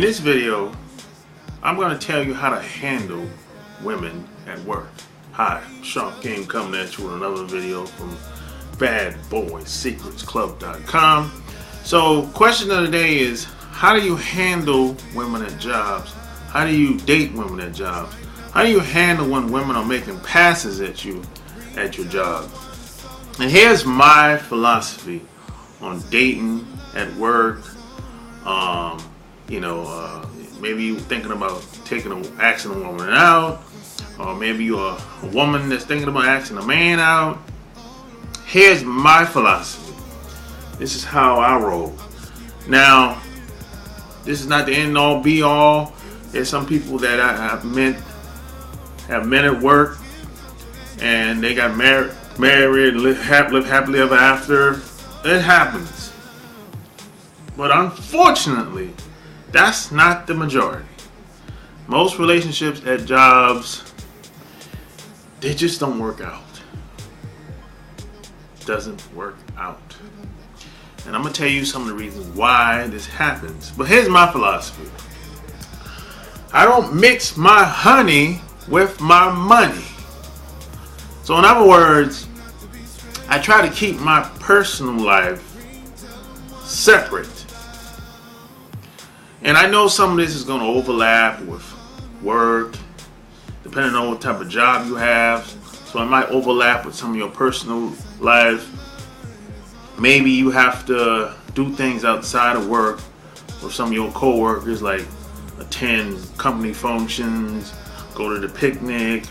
this video, I'm going to tell you how to handle women at work. Hi, Sharp Game coming at you with another video from BadBoySecretsClub.com. So, question of the day is, how do you handle women at jobs? How do you date women at jobs? How do you handle when women are making passes at you at your job? And here's my philosophy on dating at work. Maybe you're thinking about asking a woman out, or maybe you're a woman that's thinking about asking a man out. Here's my philosophy. This is how I roll. Now, this is not the end all be all. There's some people that have met at work, and they got married, live happily ever after. It happens. But unfortunately, that's not the majority. Most relationships at jobs, they just don't work out. Doesn't work out. And I'm going to tell you some of the reasons why this happens. But here's my philosophy. I don't mix my honey with my money. So in other words, I try to keep my personal life separate. And I know some of this is going to overlap with work, depending on what type of job you have. So it might overlap with some of your personal life. Maybe you have to do things outside of work with some of your co-workers, like attend company functions, go to the picnic,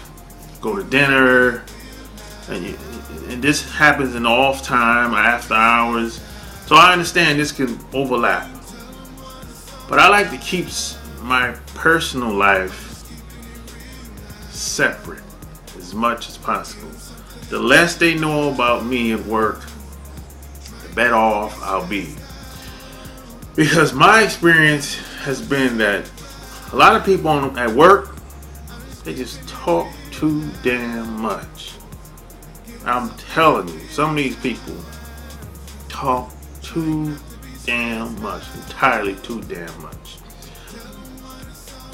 go to dinner. And this happens in the off time, after hours. So I understand this can overlap. But I like to keep my personal life separate as much as possible. The less they know about me at work, the better off I'll be. Because my experience has been that a lot of people at work, they just talk too damn much. I'm telling you, some of these people talk too damn much, entirely too damn much.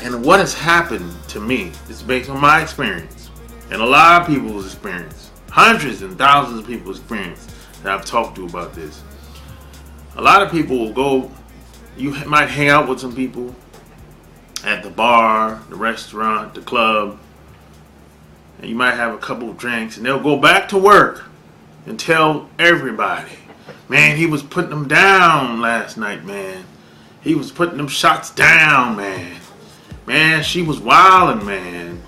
And what has happened to me is based on my experience and a lot of people's experience, hundreds and thousands of people's experience that I've talked to about this. A lot of people will go, you might hang out with some people at the bar, the restaurant, the club, and you might have a couple of drinks, and they'll go back to work and tell everybody, man, he was putting them down last night, man. He was putting them shots down, man. Man, she was wilding, man.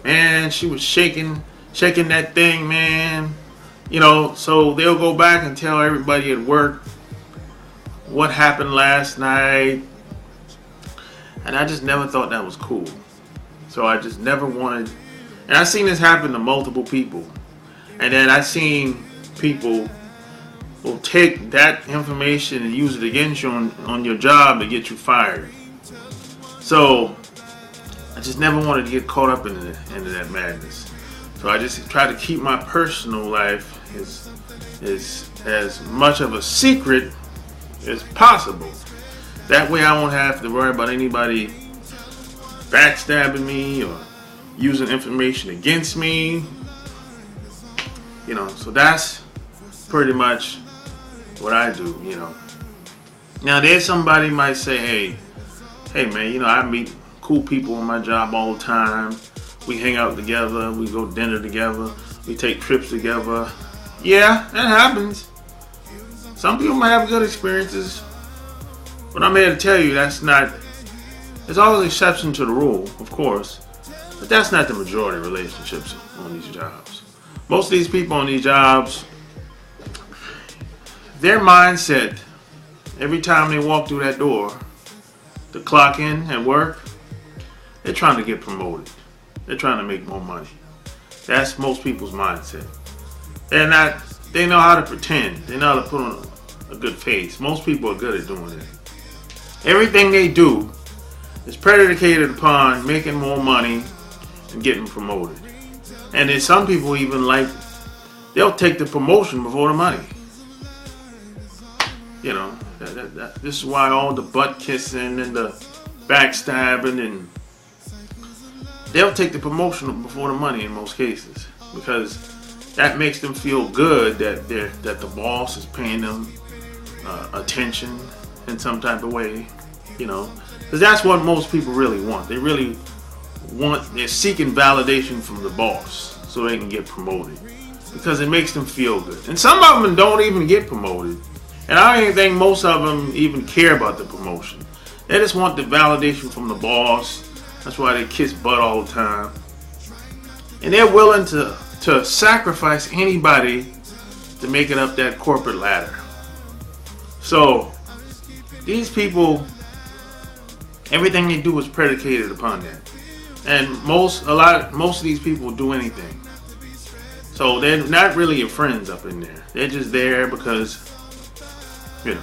Man, she was shaking that thing, man. So they'll go back and tell everybody at work what happened last night. And I just never thought that was cool. So I just never wanted. And I've seen this happen to multiple people. And then I've seen people will take that information and use it against you on your job to get you fired. So I just never wanted to get caught up into that madness. So I just try to keep my personal life as much of a secret as possible. That way I won't have to worry about anybody backstabbing me or using information against me. So that's pretty much what I do. Now there's somebody might say, hey man, I meet cool people on my job all the time. We hang out together, we go to dinner together, we take trips together. Yeah, that happens. Some people might have good experiences, but I'm here to tell you there's always an exception to the rule, of course, but that's not the majority of relationships on these jobs. Most of these people on these jobs, their mindset, every time they walk through that door to clock in at work, they're trying to get promoted. They're trying to make more money. That's most people's mindset. They know how to pretend. They know how to put on a good face. Most people are good at doing it. Everything they do is predicated upon making more money and getting promoted. And then some people even they'll take the promotion before the money. This is why all the butt kissing and the backstabbing, and they'll take the promotion before the money in most cases, because that makes them feel good that the boss is paying them attention in some type of way, you know, because that's what most people really want. They're seeking validation from the boss so they can get promoted, because it makes them feel good. And some of them don't even get promoted, and I don't even think most of them even care about the promotion. They just want the validation from the boss. That's why they kiss butt all the time, and they're willing to sacrifice anybody to make it up that corporate ladder. So these people, everything they do is predicated upon that, and most of these people do anything. So they're not really your friends up in there. They're just there because, you know,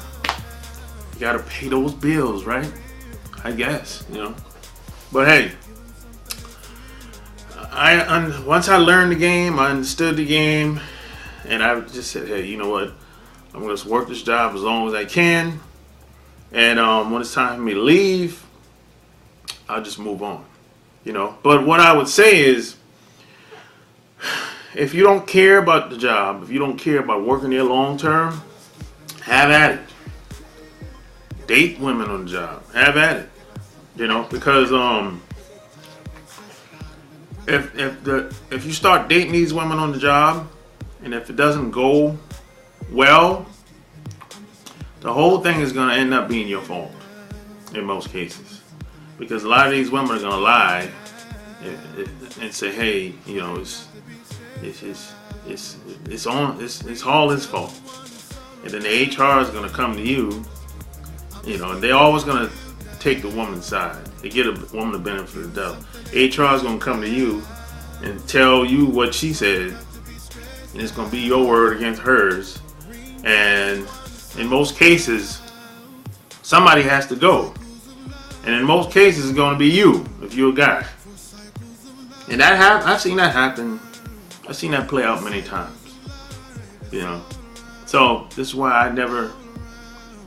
you gotta pay those bills, right? I guess, you know. But hey, once I learned the game, I understood the game, and I just said, hey, you know what? I'm gonna just work this job as long as I can, and when it's time for me to leave, I'll just move on, you know. But what I would say is, if you don't care about the job, if you don't care about working there long term, have at it. Date women on the job. Have at it. You know, because if you start dating these women on the job, and if it doesn't go well, the whole thing is going to end up being your fault in most cases, because a lot of these women are going to lie and say, hey, you know, it's all his fault, and then the HR is going to come to you, you know, and they're always going to take the woman's side. They get a woman the benefit of the doubt. HR is going to come to you and tell you what she said, and it's going to be your word against hers, and in most cases somebody has to go, and in most cases it's going to be you if you're a guy. And I've seen that happen. I've seen that play out many times, you know. So this is why I never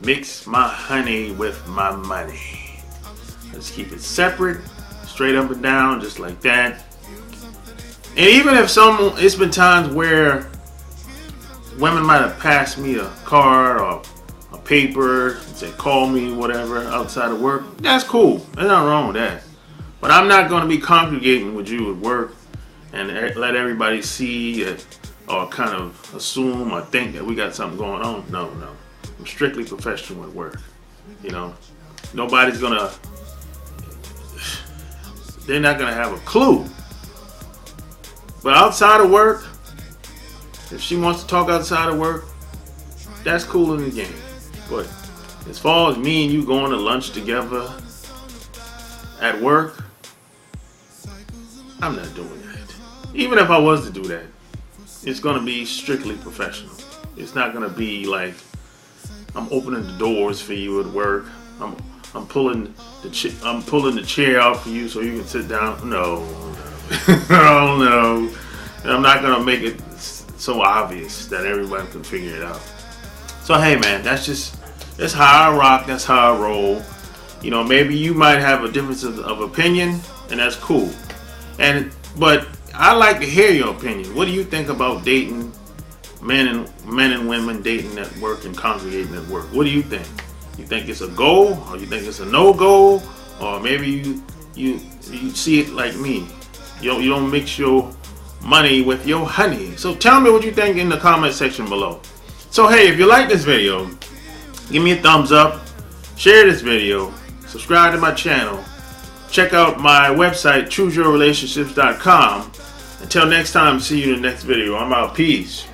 mix my honey with my money. Let's keep it separate, straight up and down, just like that. And even if it's been times where women might have passed me a card or a paper and say, call me, whatever, outside of work, that's cool. There's nothing wrong with that. But I'm not going to be congregating with you at work and let everybody see it, or kind of assume or think that we got something going on. No. I'm strictly professional at work. You know, nobody's gonna, they're not gonna have a clue. But outside of work, if she wants to talk outside of work, that's cool in the game. But as far as me and you going to lunch together at work, I'm not doing that. Even if I was to do that, it's gonna be strictly professional. It's not gonna be like I'm opening the doors for you at work. I'm pulling the chair out for you so you can sit down. No. No. And I'm not gonna make it so obvious that everybody can figure it out. So hey man, that's how I rock. That's how I roll. You know, maybe you might have a difference of opinion, and that's cool. But I like to hear your opinion. What do you think about dating? Men and women dating at work and congregating at work. What do you think? You think it's a go, or you think it's a no-go, or maybe you see it like me? You don't mix your money with your honey. So tell me what you think in the comment section below. So hey, if you like this video, give me a thumbs up, share this video, subscribe to my channel, check out my website chooseyourrelationships.com. Until next time, see you in the next video. I'm out. Peace.